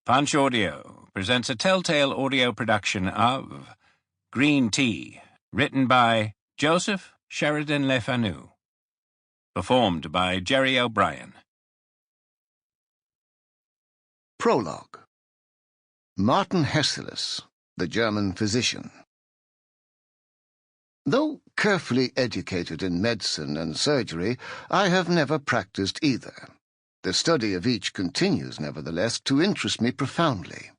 Punch Audio presents a telltale audio production of Green Tea, written by Joseph Sheridan Le Fanu, performed by Gerry O'Brien. Prologue. Martin Hesselius, the German physician. Though carefully educated in medicine and surgery, I have never practiced either. The study of each continues, nevertheless, to interest me profoundly.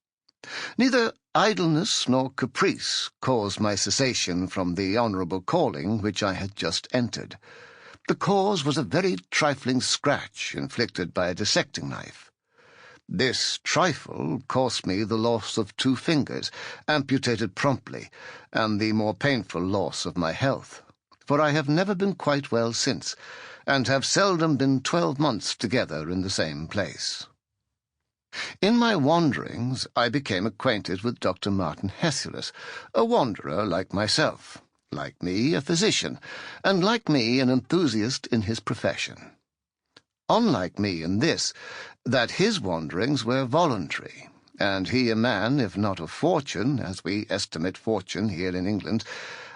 Neither idleness nor caprice caused my cessation from the honourable calling which I had just entered. The cause was a very trifling scratch inflicted by a dissecting knife. This trifle cost me the loss of 2 fingers, amputated promptly, and the more painful loss of my health, for I have never been quite well since, and have seldom been 12 months together in the same place. In my wanderings I became acquainted with Dr. Martin Hesselius, a wanderer like myself, like me a physician, and like me an enthusiast in his profession. Unlike me in this, that his wanderings were voluntary, and he a man, if not of fortune, as we estimate fortune here in England,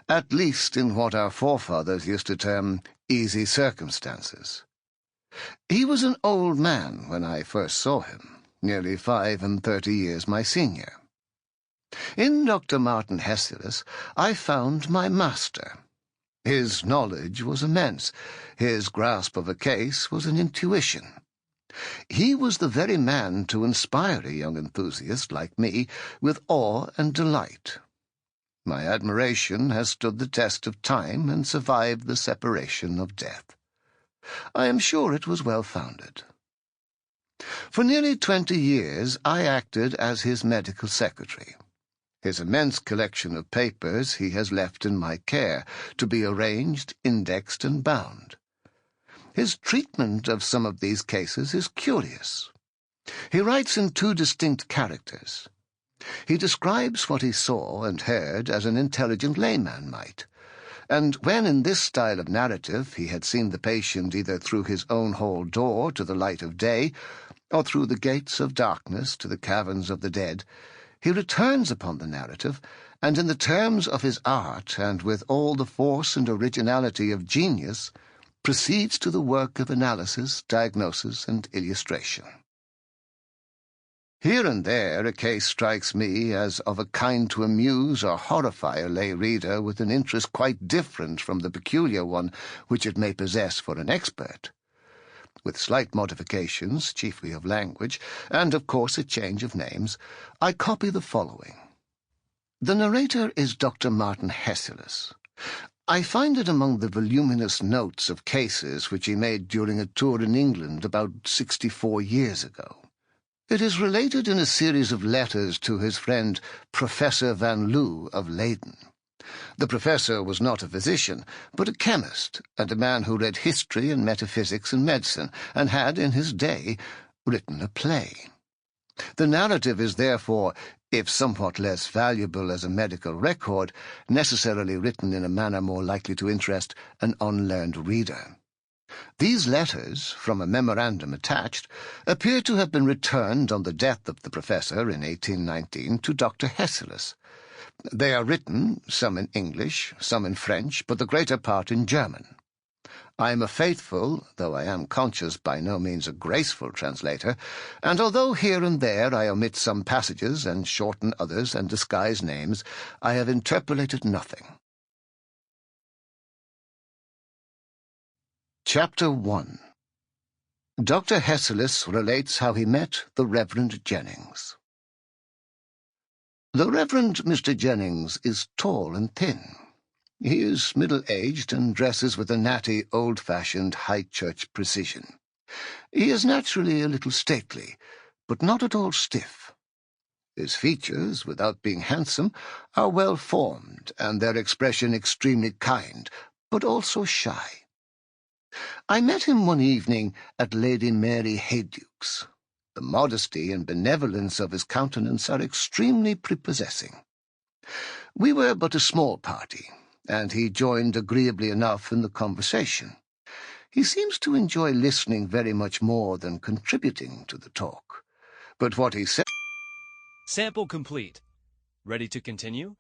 at least in what our forefathers used to term easy circumstances. He was an old man when I first saw him, nearly 35 years my senior. In Dr. Martin Hesselius I found my master. His knowledge was immense. His grasp of a case was an intuition. He was the very man to inspire a young enthusiast like me with awe and delight. My admiration has stood the test of time and survived the separation of death. I am sure it was well-founded. For nearly 20 years I acted as his medical secretary. His immense collection of papers he has left in my care, to be arranged, indexed, and bound. His treatment of some of these cases is curious. He writes in 2 distinct characters. He describes what he saw and heard as an intelligent layman might, and when in this style of narrative he had seen the patient either through his own hall door to the light of day, or through the gates of darkness to the caverns of the dead, he returns upon the narrative, and in the terms of his art, and with all the force and originality of genius, proceeds to the work of analysis, diagnosis, and illustration. Here and there a case strikes me as of a kind to amuse or horrify a lay reader with an interest quite different from the peculiar one which it may possess for an expert. With slight modifications, chiefly of language, and of course a change of names, I copy the following. The narrator is Dr. Martin Hesselius. I find it among the voluminous notes of cases which he made during a tour in England about 64 years ago. It is related in a series of letters to his friend Professor Van Loo of Leyden. The professor was not a physician, but a chemist, and a man who read history and metaphysics and medicine, and had, in his day, written a play. The narrative is therefore, if somewhat less valuable as a medical record, necessarily written in a manner more likely to interest an unlearned reader. These letters, from a memorandum attached, appear to have been returned on the death of the professor in 1819 to Dr. Hesselius. They are written, some in English, some in French, but the greater part in German. I am a faithful, though I am conscious by no means a graceful translator, and although here and there I omit some passages and shorten others and disguise names, I have interpolated nothing. Chapter 1. Dr. Hesselius relates how he met the Reverend Jennings. The Reverend Mr. Jennings is tall and thin. He is middle-aged and dresses with a natty, old-fashioned, high-church precision. He is naturally a little stately, but not at all stiff. His features, without being handsome, are well-formed, and their expression extremely kind, but also shy. I met him one evening at Lady Mary Hayduke's. The modesty and benevolence of his countenance are extremely prepossessing. We were but a small party, and he joined agreeably enough in the conversation. He seems to enjoy listening very much more than contributing to the talk. But what he said... Sample complete. Ready to continue?